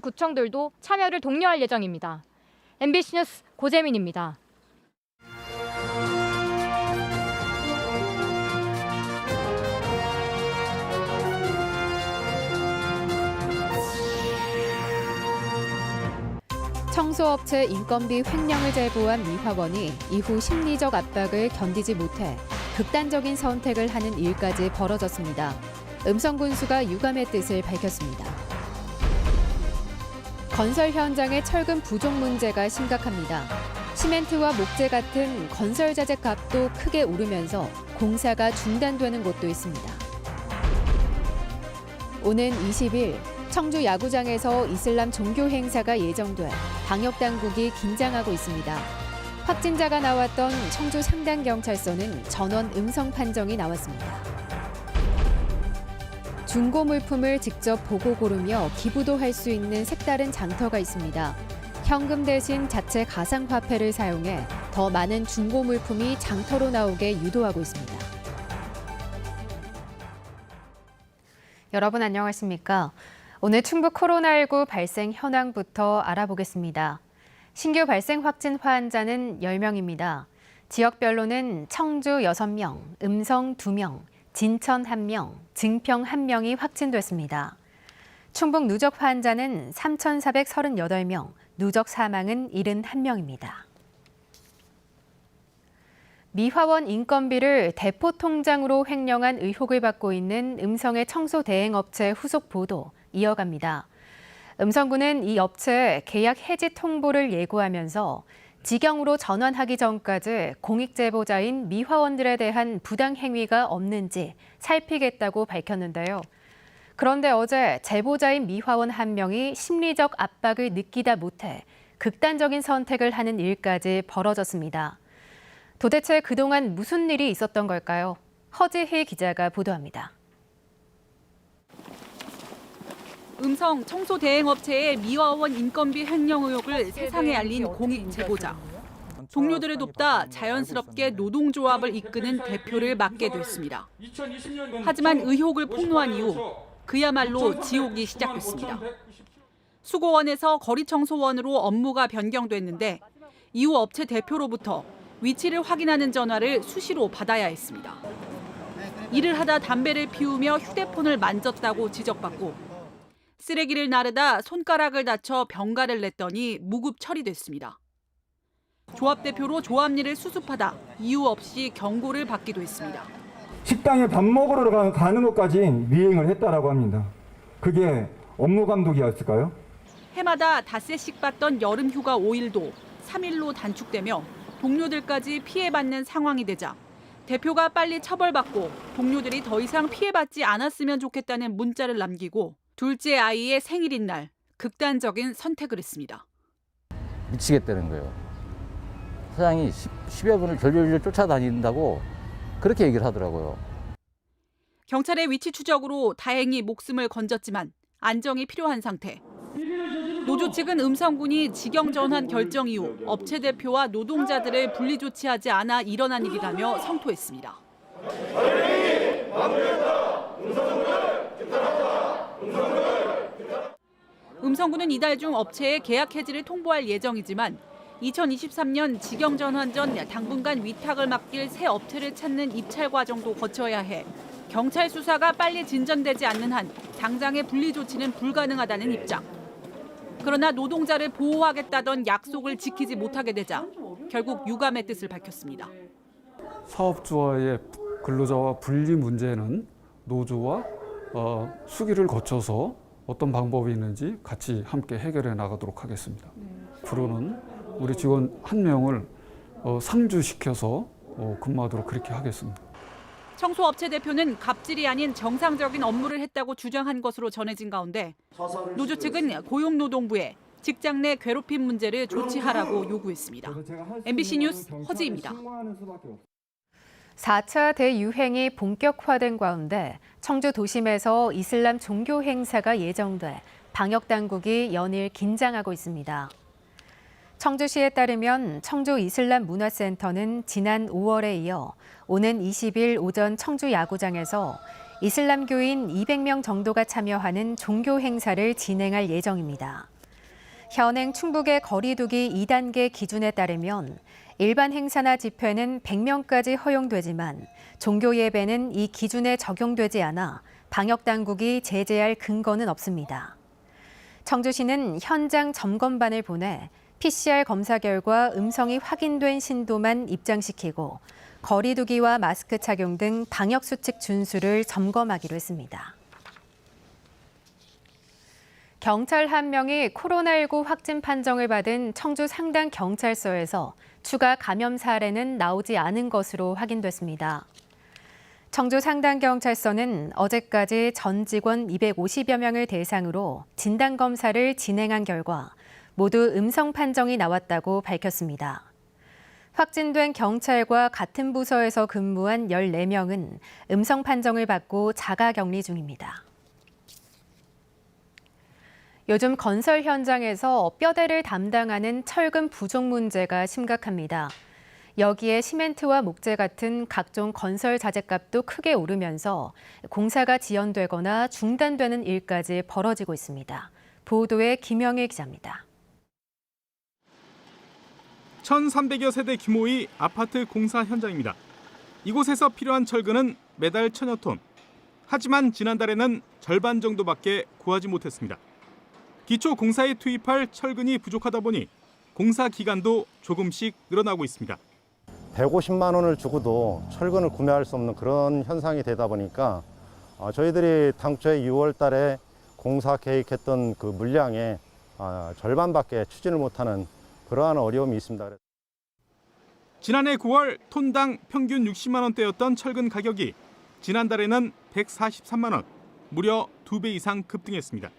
구청들도 참여를 독려할 예정입니다. MBC 뉴스 고재민입니다. 청소업체 인건비 횡령을 제보한 미화원이 이후 심리적 압박을 견디지 못해 극단적인 선택을 하는 일까지 벌어졌습니다. 음성군수가 유감의 뜻을 밝혔습니다. 건설 현장의 철근 부족 문제가 심각합니다. 시멘트와 목재 같은 건설 자재 값도 크게 오르면서 공사가 중단되는 곳도 있습니다. 오는 20일 청주 야구장에서 이슬람 종교 행사가 예정돼 방역당국이 긴장하고 있습니다. 확진자가 나왔던 청주 상당경찰서는 전원 음성 판정이 나왔습니다. 중고 물품을 직접 보고 고르며 기부도 할 수 있는 색다른 장터가 있습니다. 현금 대신 자체 가상화폐를 사용해 더 많은 중고 물품이 장터로 나오게 유도하고 있습니다. 여러분 안녕하십니까? 오늘 충북 코로나19 발생 현황부터 알아보겠습니다. 신규 발생 확진 환자는 10명입니다. 지역별로는 청주 6명, 음성 2명, 진천 1명, 증평 1명이 확진됐습니다. 충북 누적 환자는 3,438명, 누적 사망은 71명입니다. 미화원 인건비를 대포 통장으로 횡령한 의혹을 받고 있는 음성의 청소 대행업체 후속 보도 이어갑니다. 음성군은 이 업체에 계약 해지 통보를 예고하면서 직영으로 전환하기 전까지 공익 제보자인 미화원들에 대한 부당 행위가 없는지 살피겠다고 밝혔는데요. 그런데 어제 제보자인 미화원 한 명이 심리적 압박을 느끼다 못해 극단적인 선택을 하는 일까지 벌어졌습니다. 도대체 그동안 무슨 일이 있었던 걸까요? 허지희 기자가 보도합니다. 음성 청소 대행업체의 미화원 인건비 횡령 의혹을 세상에 알린 공익 제보자. 동료들을 돕다 자연스럽게 노동조합을 이끄는 대표를 맡게 됐습니다. 하지만 의혹을 폭로한 이후 그야말로 지옥이 시작됐습니다. 수고원에서 거리청소원으로 업무가 변경됐는데 이후 업체 대표로부터 위치를 확인하는 전화를 수시로 받아야 했습니다. 일을 하다 담배를 피우며 휴대폰을 만졌다고 지적받고 쓰레기를 나르다 손가락을 다쳐 병가를 냈더니 무급 처리됐습니다. 조합 대표로 조합 일을 수습하다 이유 없이 경고를 받기도 했습니다. 식당에 밥 먹으러 가는 것까지 미행을 했다라고 합니다. 그게 업무 감독이었을까요? 해마다 닷새씩 받던 여름 휴가 5일도 3일로 단축되며 동료들까지 피해받는 상황이 되자 대표가 빨리 처벌받고 동료들이 더 이상 피해받지 않았으면 좋겠다는 문자를 남기고 둘째 아이의 생일인 날 극단적인 선택을 했습니다. 미치겠다는 거예요. 사장이 10여 분을 절절절 쫓아다닌다고 그렇게 얘기를 하더라고요. 경찰의 위치 추적으로 다행히 목숨을 건졌지만 안정이 필요한 상태. 노조 측은 음성군이 직영 전환 결정 이후 업체 대표와 노동자들을 분리 조치하지 않아 일어난 일이라며 성토했습니다. 음성군은 이달 중 업체에 계약 해지를 통보할 예정이지만 2023년 직영 전환 전 당분간 위탁을 맡길 새 업체를 찾는 입찰 과정도 거쳐야 해 경찰 수사가 빨리 진전되지 않는 한 당장의 분리 조치는 불가능하다는 입장. 그러나 노동자를 보호하겠다던 약속을 지키지 못하게 되자 결국 유감의 뜻을 밝혔습니다. 사업주와의 근로자와 분리 문제는 노조와 수기를 거쳐서 어떤 방법이 있는지 같이 함께 해결해 나가도록 하겠습니다. 앞으로는 우리 직원 한 명을 상주시켜서 근무하도록 그렇게 하겠습니다. 청소업체 대표는 갑질이 아닌 정상적인 업무를 했다고 주장한 것으로 전해진 가운데 노조 측은 고용노동부에 직장 내 괴롭힘 문제를 조치하라고 요구했습니다. MBC 뉴스 허지입니다. 4차 대유행이 본격화된 가운데 청주 도심에서 이슬람 종교 행사가 예정돼 방역당국이 연일 긴장하고 있습니다. 청주시에 따르면 청주 이슬람 문화센터는 지난 5월에 이어 오는 20일 오전 청주 야구장에서 이슬람교인 200명 정도가 참여하는 종교 행사를 진행할 예정입니다. 현행 충북의 거리두기 2단계 기준에 따르면 일반 행사나 집회는 100명까지 허용되지만 종교 예배는 이 기준에 적용되지 않아 방역당국이 제재할 근거는 없습니다. 청주시는 현장 점검반을 보내 PCR 검사 결과 음성이 확인된 신도만 입장시키고 거리두기와 마스크 착용 등 방역수칙 준수를 점검하기로 했습니다. 경찰 1명이 코로나19 확진 판정을 받은 청주 상당경찰서에서 추가 감염 사례는 나오지 않은 것으로 확인됐습니다. 청주 상당경찰서는 어제까지 전 직원 250여 명을 대상으로 진단검사를 진행한 결과 모두 음성 판정이 나왔다고 밝혔습니다. 확진된 경찰과 같은 부서에서 근무한 14명은 음성 판정을 받고 자가격리 중입니다. 요즘 건설 현장에서 뼈대를 담당하는 철근 부족 문제가 심각합니다. 여기에 시멘트와 목재 같은 각종 건설 자재값도 크게 오르면서 공사가 지연되거나 중단되는 일까지 벌어지고 있습니다. 보도에 김영일 기자입니다. 1,300여 세대 규모의 아파트 공사 현장입니다. 이곳에서 필요한 철근은 매달 1,000여 톤. 하지만 지난달에는 절반 정도밖에 구하지 못했습니다. 기초 공사에 투입할 철근이 부족하다 보니 공사 기간도 조금씩 늘어나고 있습니다. 150만 원을 주고도 철근을 구매할 수 없는 그런 현상이 되다 보니까 저희들이 당초에 6월 달에 공사 계획했던 그 물량의 절반밖에 추진을 못하는 그러한 어려움이 있습니다. 지난해 9월 톤당 평균 60만 원대였던 철근 가격이 지난달에는 143만 원, 무려 2배 이상 급등했습니다.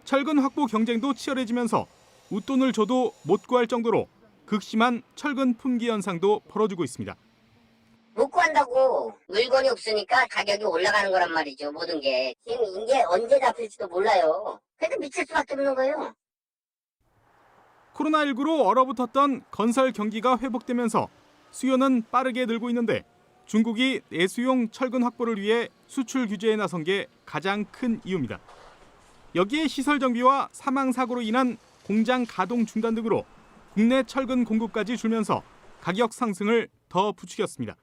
철근 확보 경쟁도 치열해지면서 웃돈을 줘도 못 구할 정도로 극심한 철근 품귀 현상도 벌어지고 있습니다. 못 구한다고 물건이 없으니까 가격이 올라가는 거란 말이죠. 모든 게. 지금 이게 언제 잡힐지도 몰라요. 그래도 미칠 수밖에 없는 거예요. 코로나19로 얼어붙었던 건설 경기가 회복되면서 수요는 빠르게 늘고 있는데 중국이 내수용 철근 확보를 위해 수출 규제에 나선 게 가장 큰 이유입니다. 여기에 시설 정비와 사망 사고로 인한 공장 가동 중단 등으로 국내 철근 공급까지 줄면서 가격 상승을 더 부추겼습니다.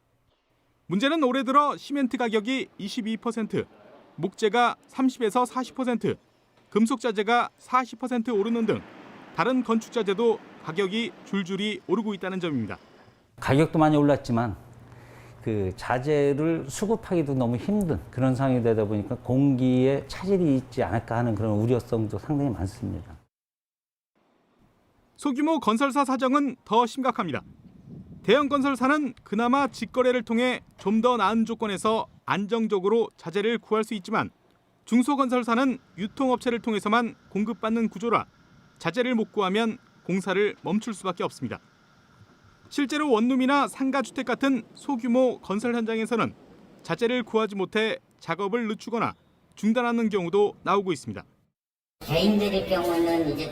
문제는 올해 들어 시멘트 가격이 22%, 목재가 30에서 40%, 금속 자재가 40% 오르는 등 다른 건축 자재도 가격이 줄줄이 오르고 있다는 점입니다. 가격도 많이 올랐지만 그 자재를 수급하기도 너무 힘든 그런 상황이 되다 보니까 공기에 차질이 있지 않을까 하는 그런 우려성도 상당히 많습니다. 소규모 건설사 사정은 더 심각합니다. 대형 건설사는 그나마 직거래를 통해 좀 더 나은 조건에서 안정적으로 자재를 구할 수 있지만 중소건설사는 유통업체를 통해서만 공급받는 구조라 자재를 못 구하면 공사를 멈출 수밖에 없습니다. 실제로 원룸이나 상가주택 같은 소규모 건설 현장에서는 자재를 구하지 못해 작업을 늦추거나 중단하는 경우도 나오고 있습니다. 개인들의 경우는 이제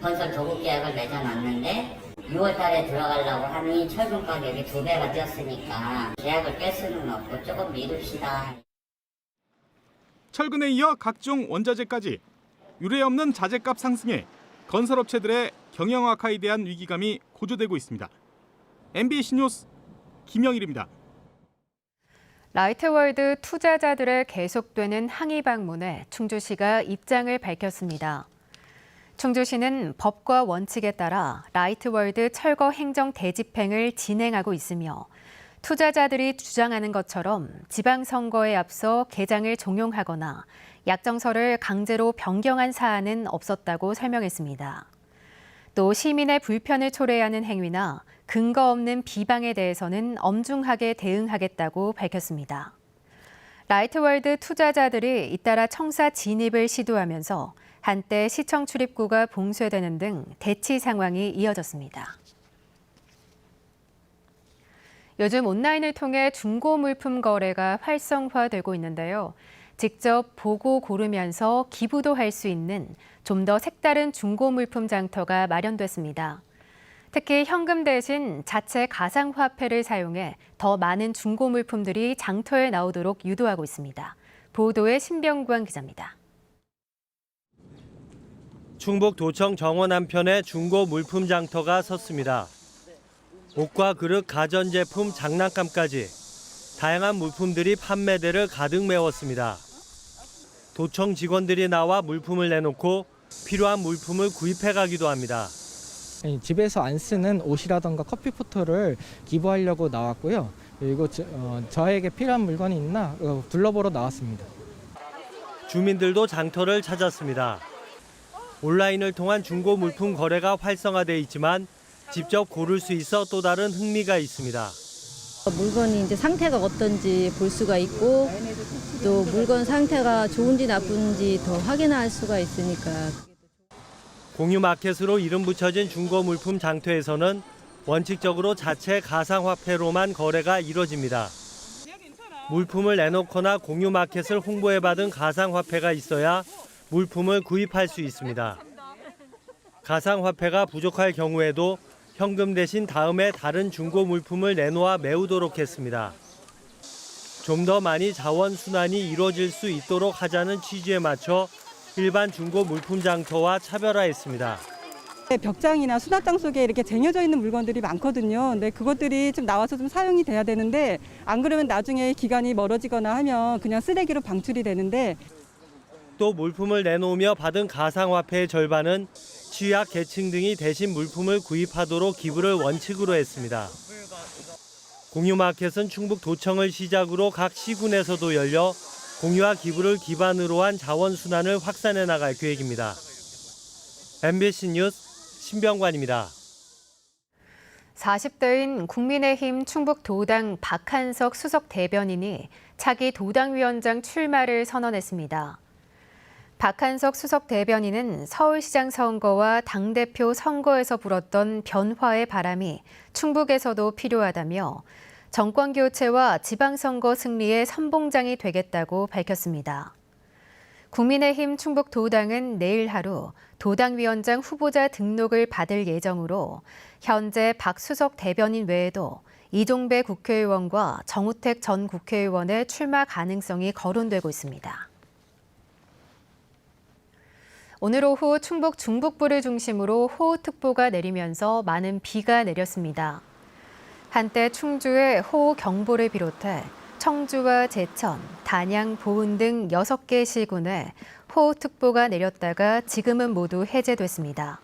건설 도급 계약을 맺어놨는데 6월 달에 들어가려고 하니 철근 가격이 2배가 뛰었으니까 계약을 깰 수는 없고 조금 미룹시다. 철근에 이어 각종 원자재까지 유례 없는 자재값 상승에 건설업체들의 경영 악화에 대한 위기감이 고조되고 있습니다. MBC 뉴스 김영일입니다. 라이트월드 투자자들의 계속되는 항의 방문에 충주시가 입장을 밝혔습니다. 충주시는 법과 원칙에 따라 라이트월드 철거 행정 대집행을 진행하고 있으며 투자자들이 주장하는 것처럼 지방선거에 앞서 개장을 종용하거나 약정서를 강제로 변경한 사안은 없었다고 설명했습니다. 또 시민의 불편을 초래하는 행위나 근거 없는 비방에 대해서는 엄중하게 대응하겠다고 밝혔습니다. 라이트월드 투자자들이 잇따라 청사 진입을 시도하면서 한때 시청 출입구가 봉쇄되는 등 대치 상황이 이어졌습니다. 요즘 온라인을 통해 중고 물품 거래가 활성화되고 있는데요. 직접 보고 고르면서 기부도 할 수 있는 좀 더 색다른 중고 물품 장터가 마련됐습니다. 특히 현금 대신 자체 가상화폐를 사용해 더 많은 중고 물품들이 장터에 나오도록 유도하고 있습니다. 보도에 신병관 기자입니다. 충북 도청 정원 한편에 중고 물품 장터가 섰습니다. 옷과 그릇, 가전제품, 장난감까지 다양한 물품들이 판매대를 가득 메웠습니다. 도청 직원들이 나와 물품을 내놓고 필요한 물품을 구입해 가기도 합니다. 집에서 안 쓰는 옷이라던가 커피포트를 기부하려고 나왔고요. 그리고 저에게 필요한 물건이 있나 둘러보러 나왔습니다. 주민들도 장터를 찾았습니다. 온라인을 통한 중고 물품 거래가 활성화돼 있지만 직접 고를 수 있어 또 다른 흥미가 있습니다. 물건이 이제 상태가 어떤지 볼 수가 있고 또 물건 상태가 좋은지 나쁜지 더 확인할 수가 있으니까. 공유 마켓으로 이름 붙여진 중고 물품 장터에서는 원칙적으로 자체 가상화폐로만 거래가 이뤄집니다. 물품을 내놓거나 공유 마켓을 홍보해받은 가상화폐가 있어야 물품을 구입할 수 있습니다. 가상화폐가 부족할 경우에도 현금 대신 다음에 다른 중고 물품을 내놓아 메우도록 했습니다. 좀 더 많이 자원 순환이 이루어질 수 있도록 하자는 취지에 맞춰 일반 중고 물품 장터와 차별화했습니다. 벽장이나 수납장 속에 이렇게 쟁여져 있는 물건들이 많거든요. 근데 그것들이 좀 나와서 좀 사용이 돼야 되는데 안 그러면 나중에 기간이 멀어지거나 하면 그냥 쓰레기로 방출이 되는데 또 물품을 내놓으며 받은 가상화폐의 절반은 취약 계층 등이 대신 물품을 구입하도록 기부를 원칙으로 했습니다. 공유마켓은 충북 도청을 시작으로 각 시군에서도 열려 공유와 기부를 기반으로 한 자원순환을 확산해 나갈 계획입니다. MBC 뉴스 신병관입니다. 40대인 국민의힘 충북도당 박한석 수석 대변인이 차기 도당위원장 출마를 선언했습니다. 박한석 수석 대변인은 서울시장 선거와 당대표 선거에서 불었던 변화의 바람이 충북에서도 필요하다며 정권 교체와 지방선거 승리의 선봉장이 되겠다고 밝혔습니다. 국민의힘 충북도당은 내일 하루 도당위원장 후보자 등록을 받을 예정으로 현재 박 수석 대변인 외에도 이종배 국회의원과 정우택 전 국회의원의 출마 가능성이 거론되고 있습니다. 오늘 오후 충북 중북부를 중심으로 호우특보가 내리면서 많은 비가 내렸습니다. 한때 충주에 호우경보를 비롯해 청주와 제천, 단양, 보은 등 6개 시군에 호우특보가 내렸다가 지금은 모두 해제됐습니다.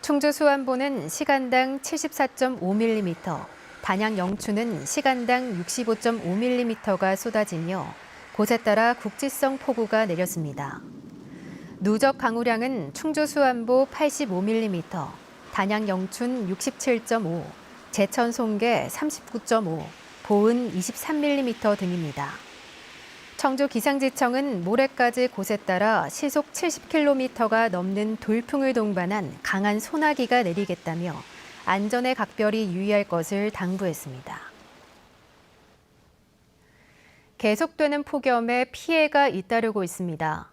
충주 수안보는 시간당 74.5mm, 단양 영추는 시간당 65.5mm가 쏟아지며 곳에 따라 국지성 폭우가 내렸습니다. 누적 강우량은 충주 수안보 85mm, 단양 영춘 67.5, 제천 송계 39.5, 보은 23mm 등입니다. 청주 기상지청은 모레까지 곳에 따라 시속 70km가 넘는 돌풍을 동반한 강한 소나기가 내리겠다며 안전에 각별히 유의할 것을 당부했습니다. 계속되는 폭염에 피해가 잇따르고 있습니다.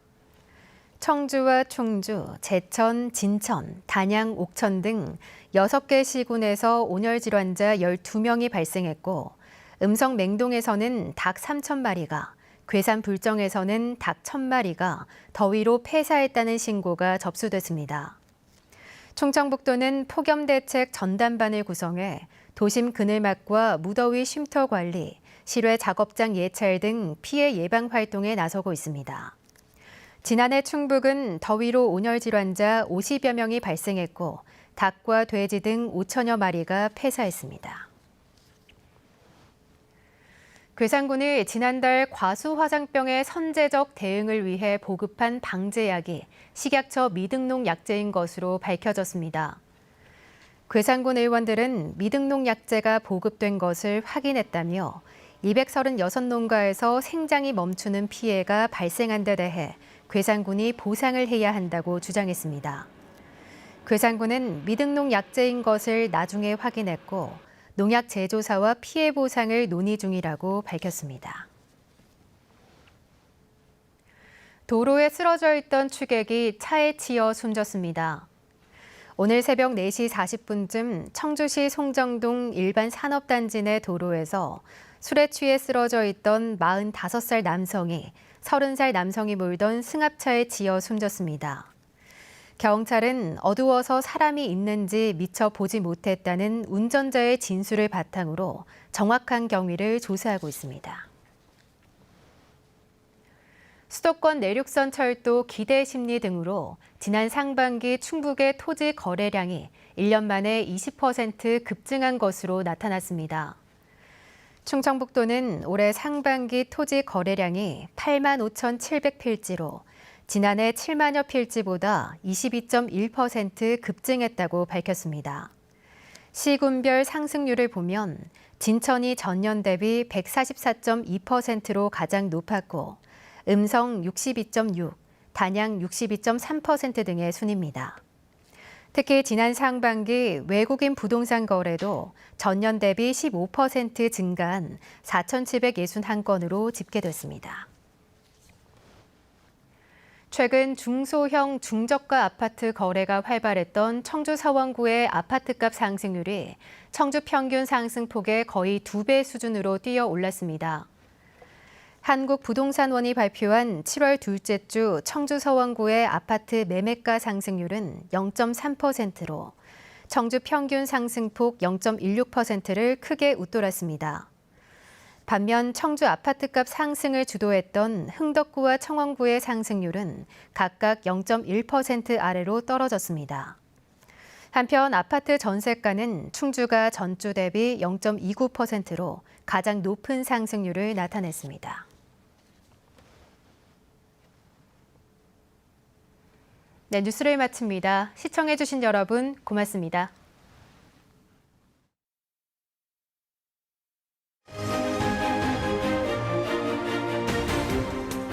청주와 충주, 제천, 진천, 단양, 옥천 등 6개 시군에서 온열 질환자 12명이 발생했고 음성 맹동에서는 닭 3,000마리가, 괴산 불정에서는 닭 1,000마리가 더위로 폐사했다는 신고가 접수됐습니다. 충청북도는 폭염대책 전담반을 구성해 도심 그늘막과 무더위 쉼터 관리, 실외 작업장 예찰 등 피해 예방 활동에 나서고 있습니다. 지난해 충북은 더위로 온열 질환자 50여 명이 발생했고 닭과 돼지 등 5천여 마리가 폐사했습니다. 괴산군이 지난달 과수화장병의 선제적 대응을 위해 보급한 방제약이 식약처 미등록 약제인 것으로 밝혀졌습니다. 괴산군 의원들은 미등록 약제가 보급된 것을 확인했다며 236농가에서 생장이 멈추는 피해가 발생한 데 대해 괴산군이 보상을 해야 한다고 주장했습니다. 괴산군은 미등록 약제인 것을 나중에 확인했고 농약 제조사와 피해 보상을 논의 중이라고 밝혔습니다. 도로에 쓰러져 있던 취객이 차에 치여 숨졌습니다. 오늘 새벽 4시 40분쯤 청주시 송정동 일반 산업단지 내 도로에서 술에 취해 쓰러져 있던 45살 남성이 30살 남성이 몰던 승합차에 치여 숨졌습니다. 경찰은 어두워서 사람이 있는지 미처 보지 못했다는 운전자의 진술을 바탕으로 정확한 경위를 조사하고 있습니다. 수도권 내륙선 철도 기대 심리 등으로 지난 상반기 충북의 토지 거래량이 1년 만에 20% 급증한 것으로 나타났습니다. 충청북도는 올해 상반기 토지 거래량이 85,700필지로 지난해 7만여 필지보다 22.1% 급증했다고 밝혔습니다. 시군별 상승률을 보면 진천이 전년 대비 144.2%로 가장 높았고 음성 62.6, 단양 62.3% 등의 순입니다. 특히 지난 상반기 외국인 부동산 거래도 전년 대비 15% 증가한 4,761건으로 집계됐습니다. 최근 중소형 중저가 아파트 거래가 활발했던 청주 서원구의 아파트값 상승률이 청주 평균 상승폭의 거의 2배 수준으로 뛰어 올랐습니다. 한국부동산원이 발표한 7월 둘째 주 청주 서원구의 아파트 매매가 상승률은 0.3%로 청주 평균 상승폭 0.16%를 크게 웃돌았습니다. 반면 청주 아파트값 상승을 주도했던 흥덕구와 청원구의 상승률은 각각 0.1% 아래로 떨어졌습니다. 한편 아파트 전세가는 충주가 전주 대비 0.29%로 가장 높은 상승률을 나타냈습니다. 네, 뉴스를 마칩니다. 시청해주신 여러분 고맙습니다.